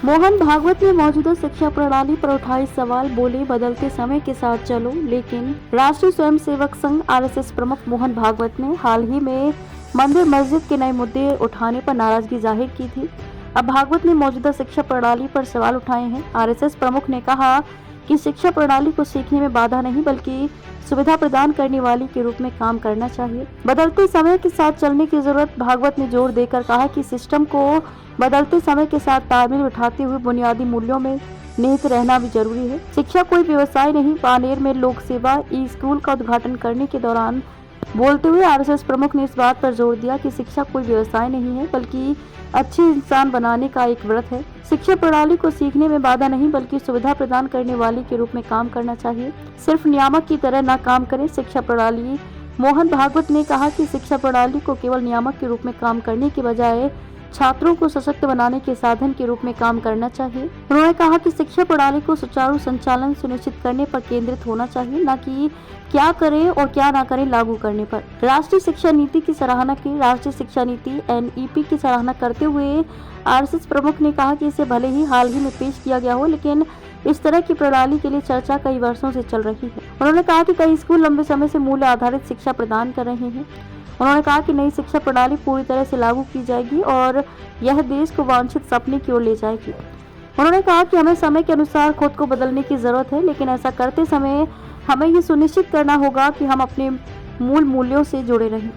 मोहन भागवत ने मौजूदा शिक्षा प्रणाली पर उठाए सवाल, बोले बदलते समय के साथ चलो। लेकिन राष्ट्रीय स्वयंसेवक संघ आरएसएस प्रमुख मोहन भागवत ने हाल ही में मंदिर मस्जिद के नए मुद्दे उठाने पर नाराजगी जाहिर की थी। अब भागवत ने मौजूदा शिक्षा प्रणाली पर सवाल उठाए हैं। आरएसएस प्रमुख ने कहा कि शिक्षा प्रणाली को सीखने में बाधा नहीं बल्कि सुविधा प्रदान करने वाली के रूप में काम करना चाहिए। बदलते समय के साथ चलने की जरूरत भागवत ने जोर देकर कहा कि सिस्टम को बदलते समय के साथ तालमेल बिठाते हुए बुनियादी मूल्यों में निहित रहना भी जरूरी है। शिक्षा कोई व्यवसाय नहीं। बानेर में लोक सेवा ई स्कूल का उद्घाटन करने के दौरान बोलते हुए आरएसएस प्रमुख ने इस बात पर जोर दिया कि शिक्षा कोई व्यवसाय नहीं है बल्कि अच्छे इंसान बनाने का एक व्रत है। शिक्षा प्रणाली को सीखने में बाधा नहीं बल्कि सुविधा प्रदान करने वाली के रूप में काम करना चाहिए, सिर्फ नियामक की तरह न काम करें। शिक्षा प्रणाली मोहन भागवत ने कहा कि शिक्षा प्रणाली को केवल नियामक के रूप में काम करने के बजाय छात्रों को सशक्त बनाने के साधन के रूप में काम करना चाहिए। उन्होंने कहा कि शिक्षा प्रणाली को सुचारू संचालन सुनिश्चित करने पर केंद्रित होना चाहिए, न कि क्या करें और क्या ना करें लागू करने पर। राष्ट्रीय शिक्षा नीति की सराहना की। राष्ट्रीय शिक्षा नीति एनईपी की सराहना करते हुए आरएसएस प्रमुख ने कहा कि इसे भले ही हाल ही में पेश किया गया हो, लेकिन इस तरह की प्रणाली के लिए चर्चा कई वर्षों से चल रही है। उन्होंने कहा कि कई स्कूल लंबे समय से मूल्य आधारित शिक्षा प्रदान कर रहे हैं। उन्होंने कहा कि नई शिक्षा प्रणाली पूरी तरह से लागू की जाएगी और यह देश को वांछित सपने की ओर ले जाएगी। उन्होंने कहा कि हमें समय के अनुसार खुद को बदलने की जरूरत है, लेकिन ऐसा करते समय हमें ये सुनिश्चित करना होगा कि हम अपने मूल मूल्यों से जुड़े रहें।